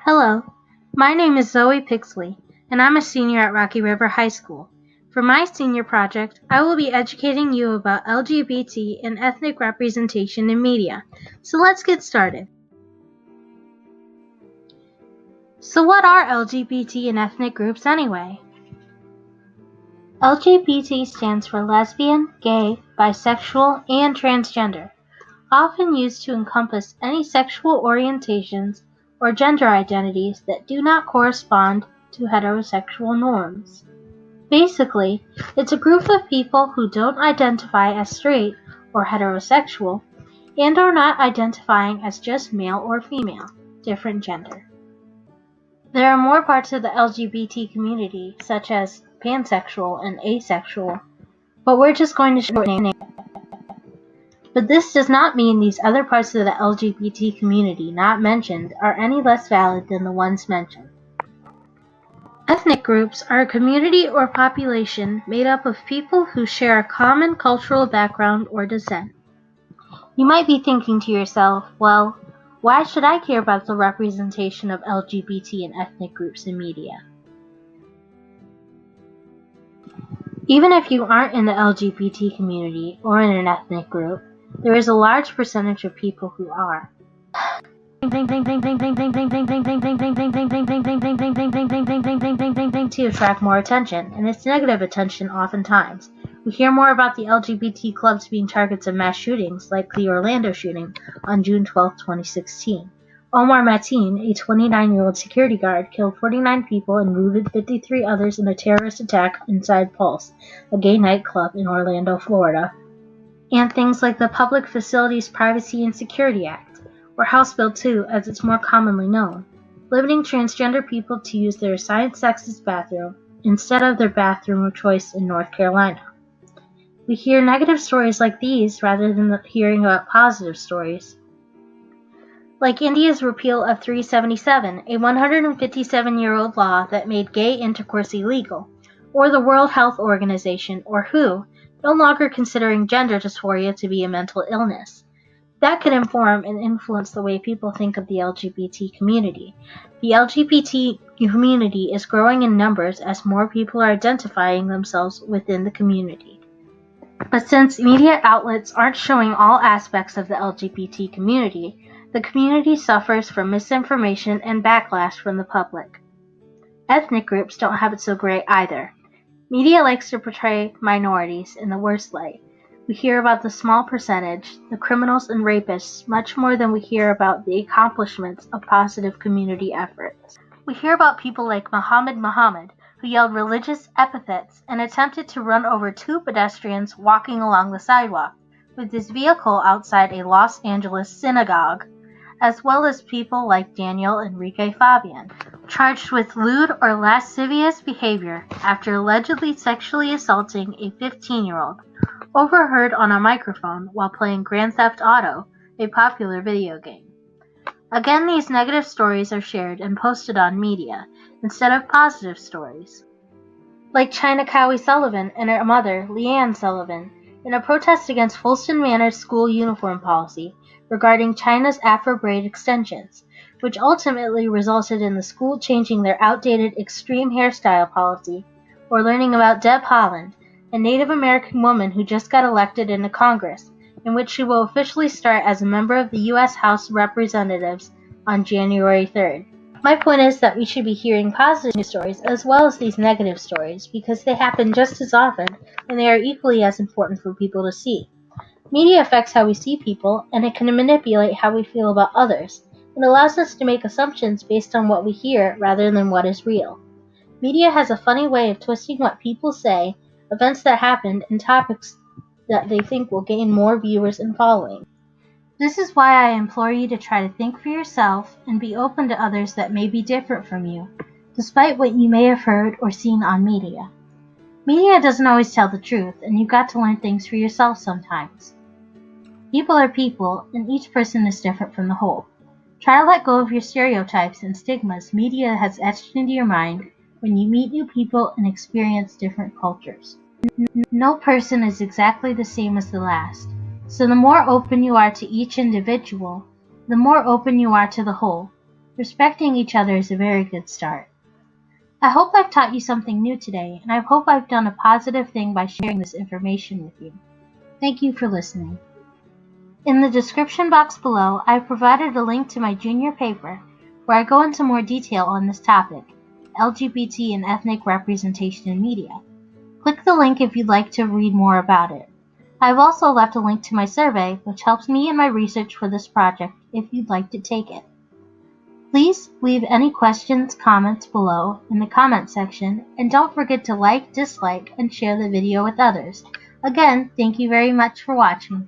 Hello, my name is Zoe Pixley, and I'm a senior at Rocky River High School. For my senior project, I will be educating you about LGBT and ethnic representation in media. So let's get started. So what are LGBT and ethnic groups anyway? LGBT stands for lesbian, gay, bisexual, and transgender, often used to encompass any sexual orientations or gender identities that do not correspond to heterosexual norms. Basically, it's a group of people who don't identify as straight or heterosexual and are not identifying as just male or female, different gender. There are more parts of the LGBT community, such as pansexual and asexual, but we're just going to shorten it. But this does not mean these other parts of the LGBT community not mentioned are any less valid than the ones mentioned. Ethnic groups are a community or population made up of people who share a common cultural background or descent. You might be thinking to yourself, well, why should I care about the representation of LGBT and ethnic groups in media? Even if you aren't in the LGBT community or in an ethnic group, there is a large percentage of people who are. To attract more attention, and it's negative attention oftentimes. We hear more about the LGBT clubs being targets of mass shootings, like the Orlando shooting on June 12, 2016. Omar Mateen, a 29-year-old security guard, killed 49 people and wounded 53 others in a terrorist attack inside Pulse, a gay nightclub in Orlando, Florida. And things like the Public Facilities Privacy and Security Act, or House Bill 2 as it's more commonly known, limiting transgender people to use their assigned sex's bathroom instead of their bathroom of choice in North Carolina. We hear negative stories like these rather than hearing about positive stories. Like India's repeal of 377, a 157-year-old law that made gay intercourse illegal, or the World Health Organization, or WHO, no longer considering gender dysphoria to be a mental illness. That could inform and influence the way people think of the LGBT community. The LGBT community is growing in numbers as more people are identifying themselves within the community. But since media outlets aren't showing all aspects of the LGBT community, the community suffers from misinformation and backlash from the public. Ethnic groups don't have it so great either. Media likes to portray minorities in the worst light. We hear about the small percentage, the criminals and rapists, much more than we hear about the accomplishments of positive community efforts. We hear about people like Muhammad, who yelled religious epithets and attempted to run over two pedestrians walking along the sidewalk with his vehicle outside a Los Angeles synagogue, as well as people like Daniel Enrique Fabian, charged with lewd or lascivious behavior after allegedly sexually assaulting a 15-year-old, overheard on a microphone while playing Grand Theft Auto, a popular video game. Again, these negative stories are shared and posted on media, instead of positive stories. Like China Cowie Sullivan and her mother, Leanne Sullivan, in a protest against Fulton Manor's school uniform policy regarding China's Afro braid extensions, which ultimately resulted in the school changing their outdated extreme hairstyle policy, or learning about Deb Haaland, a Native American woman who just got elected into Congress, in which she will officially start as a member of the U.S. House of Representatives on January 3rd. My point is that we should be hearing positive news stories as well as these negative stories because they happen just as often and they are equally as important for people to see. Media affects how we see people, and it can manipulate how we feel about others. It allows us to make assumptions based on what we hear rather than what is real. Media has a funny way of twisting what people say, events that happened, and topics that they think will gain more viewers and following. This is why I implore you to try to think for yourself and be open to others that may be different from you, despite what you may have heard or seen on media. Media doesn't always tell the truth, and you've got to learn things for yourself sometimes. People are people, and each person is different from the whole. Try to let go of your stereotypes and stigmas media has etched into your mind when you meet new people and experience different cultures. No person is exactly the same as the last, so the more open you are to each individual, the more open you are to the whole. Respecting each other is a very good start. I hope I've taught you something new today, and I hope I've done a positive thing by sharing this information with you. Thank you for listening. In the description box below, I've provided a link to my junior paper where I go into more detail on this topic, LGBT and ethnic representation in media. Click the link if you'd like to read more about it. I've also left a link to my survey, which helps me in my research for this project if you'd like to take it. Please leave any questions, comments below in the comment section, and don't forget to like, dislike, and share the video with others. Again, thank you very much for watching.